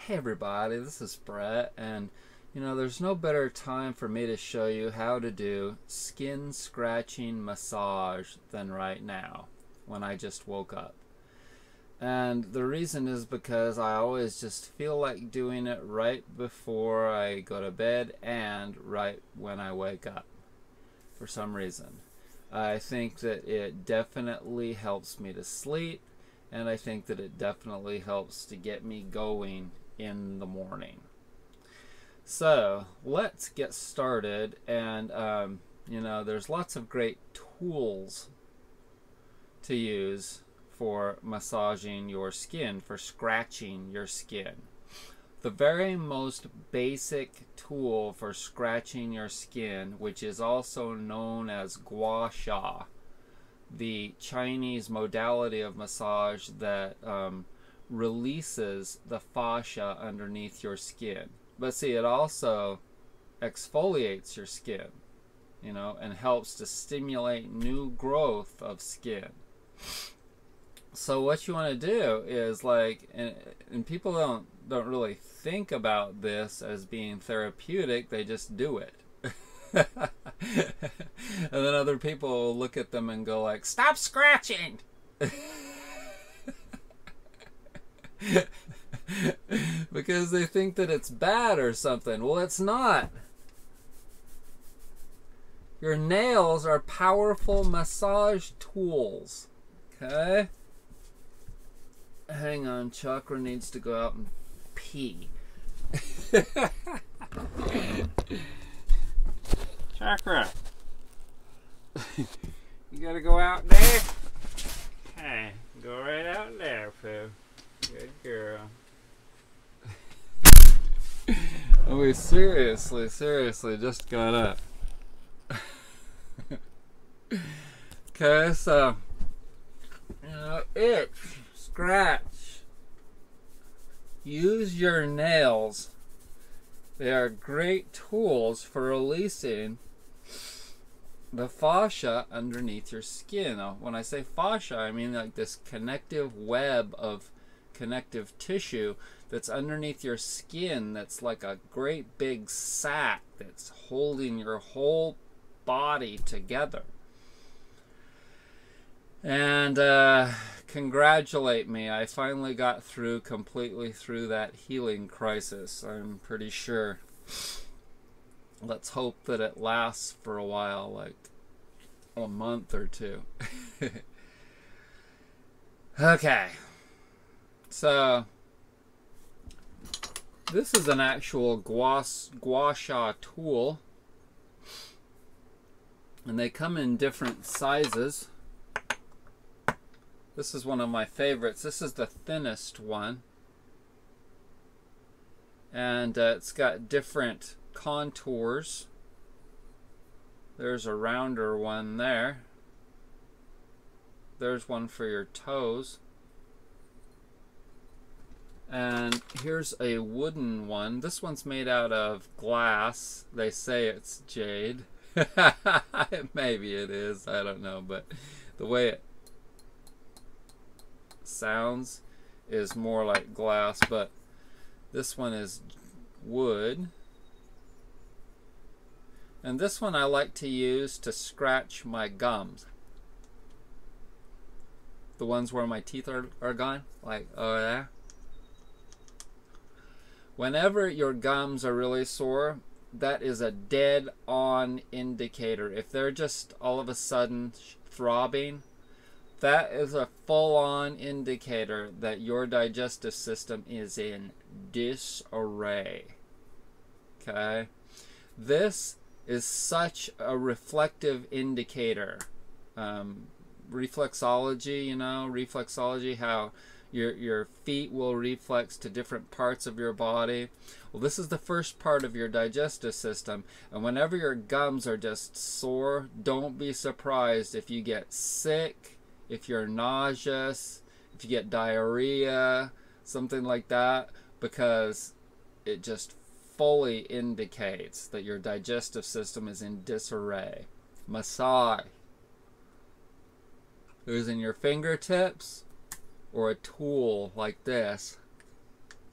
Hey everybody, this is Brett, and there's no better time for me to show you how to do skin scratching massage than right now, when I just woke up. And the reason is because I always just feel like doing it right before I go to bed and right when I wake up, for some reason. I think that it definitely helps me to sleep, and I think that it definitely helps to get me going in the morning. So let's get started, and there's lots of great tools to use for massaging your skin, for scratching your skin. The very most basic tool for scratching your skin, which is also known as Gua Sha, the Chinese modality of massage that releases the fascia underneath your skin. But see, it also exfoliates your skin, and helps to stimulate new growth of skin. So what you want to do is, and people don't really think about this as being therapeutic, they just do it. And then other people will look at them and go like, "Stop scratching!" Because they think that it's bad or something. Well, it's not. Your nails are powerful massage tools. Okay? Hang on, Chakra needs to go out and pee. Chakra, you gotta go out there? Hey, go right out there, Pooh. Good girl. Oh, we seriously just got up. Okay, so, itch, scratch. Use your nails. They are great tools for releasing the fascia underneath your skin. Now, when I say fascia, I mean like this connective web of connective tissue that's underneath your skin, that's like a great big sack that's holding your whole body together. And congratulate me, I finally got completely through that healing crisis, I'm pretty sure. Let's hope that it lasts for a while, like a month or two. Okay, so this is an actual Gua Sha tool, and they come in different sizes. This is one of my favorites. This is the thinnest one, and it's got different contours. There's a rounder one there. There's one for your toes. And here's a wooden one. This one's made out of glass. They say it's jade. Maybe it is, I don't know, but the way it sounds is more like glass, but this one is wood. And this one I like to use to scratch my gums. The ones where my teeth are gone, like over there. Whenever your gums are really sore, that is a dead-on indicator. If they're just all of a sudden throbbing, that is a full-on indicator that your digestive system is in disarray. Okay? This is such a reflective indicator. Reflexology, reflexology, how your feet will reflex to different parts of your body. Well, this is the first part of your digestive system, and whenever your gums are just sore, don't be surprised if you get sick, if you're nauseous, if you get diarrhea, something like that, because it just fully indicates that your digestive system is in disarray. Massage. Using your fingertips or a tool like this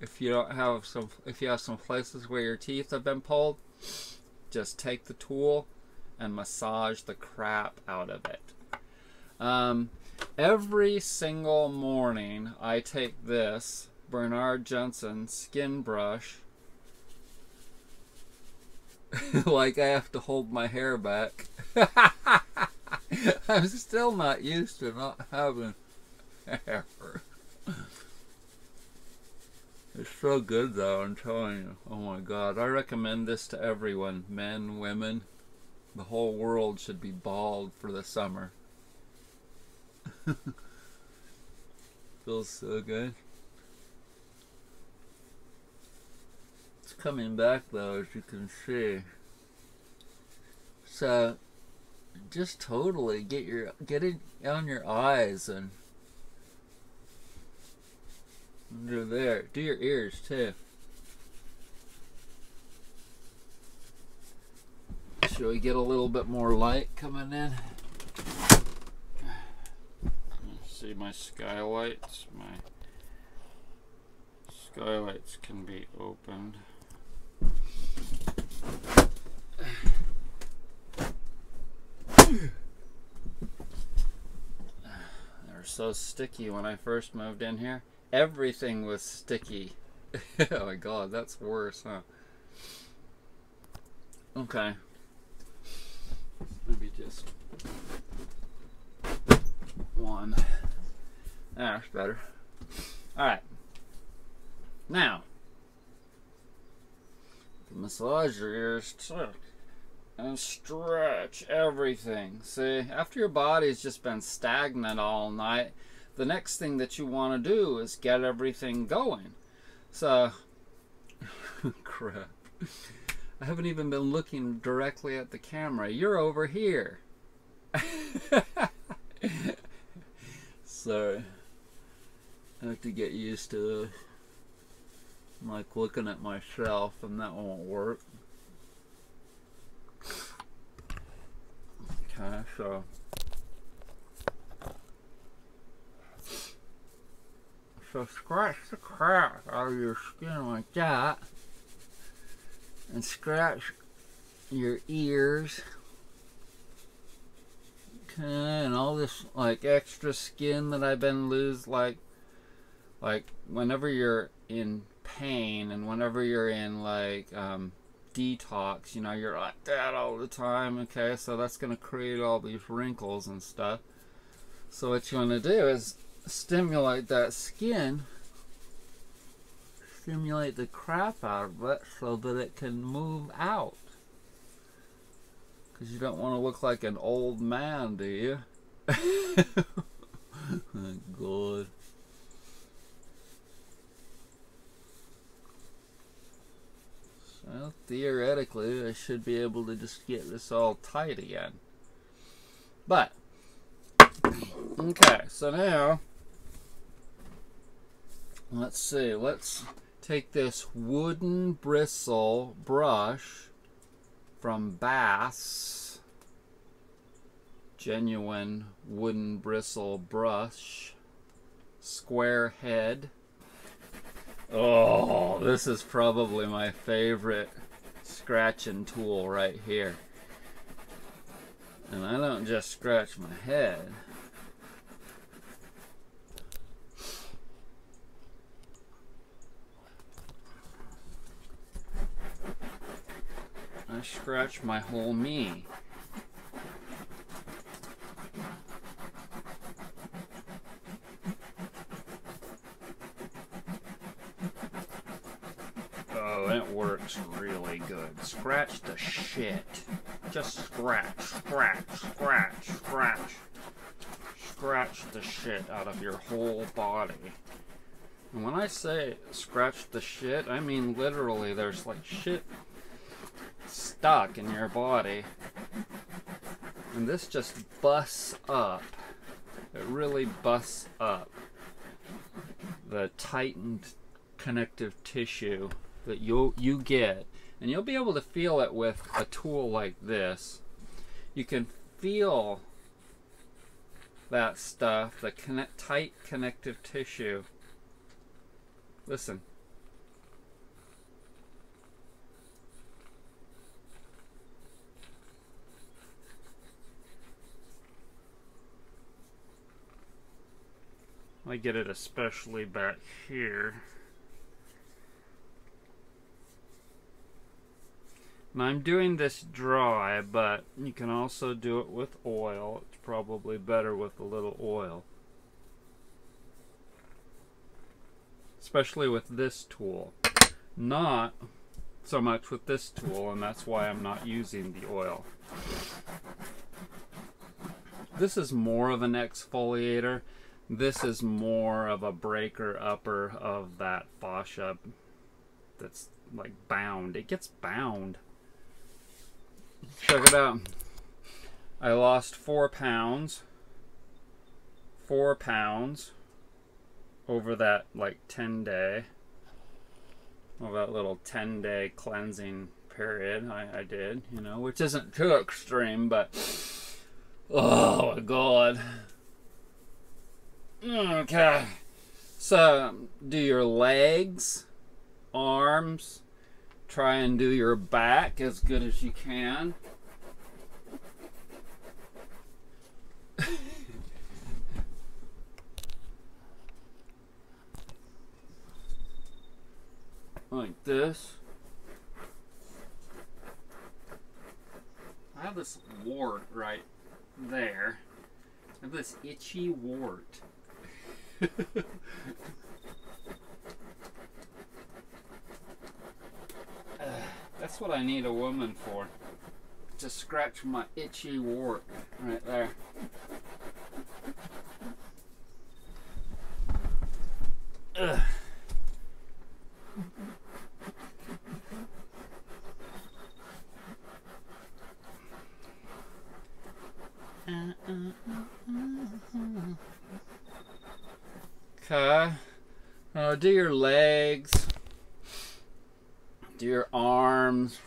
If you don't have some, if you have some places where your teeth have been pulled, just take the tool and massage the crap out of it. Every single morning I take this Bernard Jensen skin brush like I have to hold my hair back. I'm still not used to not having hair. It's so good though, I'm telling you. Oh my god, I recommend this to everyone. Men, women, the whole world should be bald for the summer. Feels so good. It's coming back though, as you can see. So just totally get it on your eyes and under there. Do your ears too. Should we get a little bit more light coming in? See my skylights? My skylights can be opened. They were so sticky when I first moved in here. Everything was sticky. Oh my god, that's worse, huh? Okay. Maybe just one. That's better. Alright. Now, massage your ears too. And stretch everything. See, after your body's just been stagnant all night, the next thing that you want to do is get everything going. So, crap. I haven't even been looking directly at the camera. You're over here. Sorry. I have to get used to like looking at myself, and that won't work. Okay, so scratch the crap out of your skin like that, and scratch your ears. Okay, and all this like extra skin that I've been losing, like whenever you're in pain and whenever you're in like detox, you know, you're like that all the time. Okay, so that's gonna create all these wrinkles and stuff. So what you want to do is stimulate that skin, stimulate the crap out of it so that it can move out. Because you don't want to look like an old man, do you? Oh god. Well, theoretically, I should be able to just get this all tight again. But, okay, so now, let's see, let's take this wooden bristle brush from Bass, genuine wooden bristle brush, square head. Oh, this is probably my favorite scratching tool right here. And I don't just scratch my head. I scratch my whole me. Oh, it works really good. Scratch the shit. Just scratch, scratch, scratch, scratch. Scratch the shit out of your whole body. And when I say scratch the shit, I mean literally there's like shit stuck in your body. And this just busts up. It really busts up the tightened connective tissue that you get, and you'll be able to feel it with a tool like this. You can feel that stuff, the tight connective tissue. Listen, I get it especially back here. And I'm doing this dry, but you can also do it with oil. It's probably better with a little oil. Especially with this tool. Not so much with this tool, and that's why I'm not using the oil. This is more of an exfoliator. This is more of a breaker upper of that fascia that's like bound. It gets bound. Check it out. I lost 4 pounds. 4 pounds over that like 10-day. Well, that little 10-day cleansing period I did, you know, which isn't too extreme, but oh my god. Okay. So, do your legs, arms, try and do your back as good as you can. Like this. I have this wart right there. I have this itchy wart. That's what I need a woman for. To scratch my itchy wart right there. Ugh. Okay. Do your legs. Do your arms.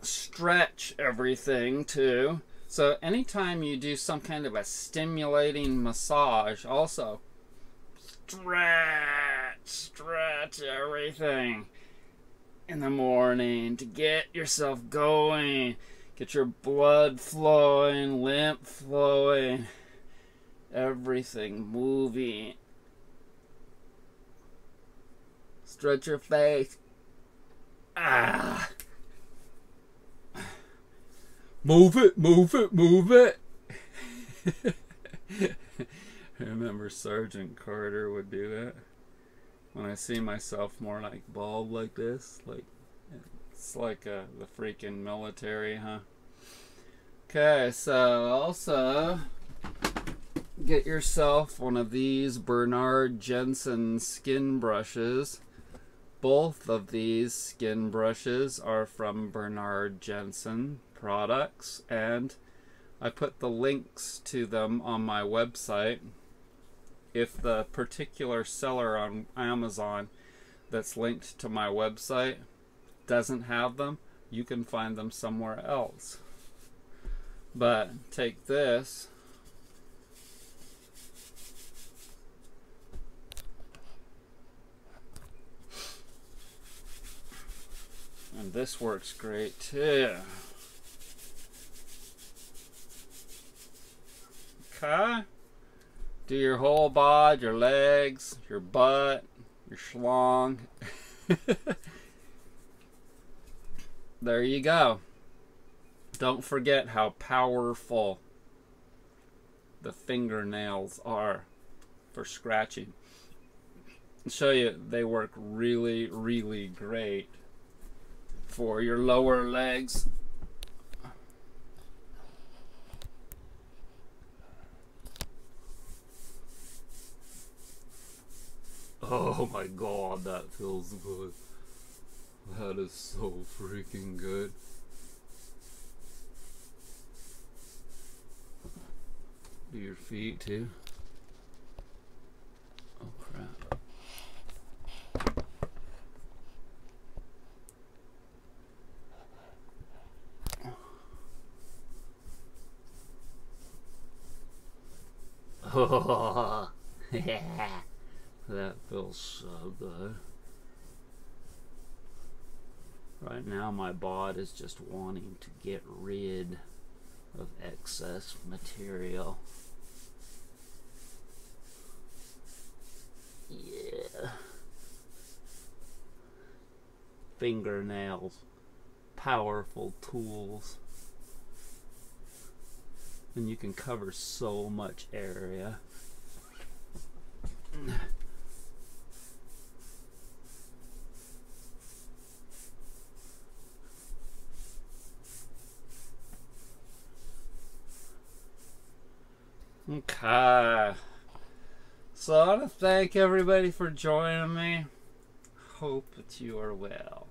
Stretch everything too. So anytime you do some kind of a stimulating massage, also stretch everything in the morning to get yourself going. Get your blood flowing, lymph flowing, everything moving. Stretch your face. Ah. Move it, move it, move it. I remember Sergeant Carter would do that. When I see myself more like bald like this, like it's like the freaking military, huh? Okay, so also get yourself one of these Bernard Jensen skin brushes. Both of these skin brushes are from Bernard Jensen products, and I put the links to them on my website. If the particular seller on Amazon that's linked to my website doesn't have them, you can find them somewhere else. But take this. And this works great too. Okay. Do your whole bod, your legs, your butt, your schlong. There you go. Don't forget how powerful the fingernails are for scratching. I'll show you, they work really, really great for your lower legs. Oh my god, that feels good. That is so freaking good. Do your feet too. Oh crap. Oh, yeah. That feels so good. Right now my bod is just wanting to get rid of excess material. fingernails. Powerful tools. And you can cover so much area. Okay. So I want to thank everybody for joining me. Hope that you are well.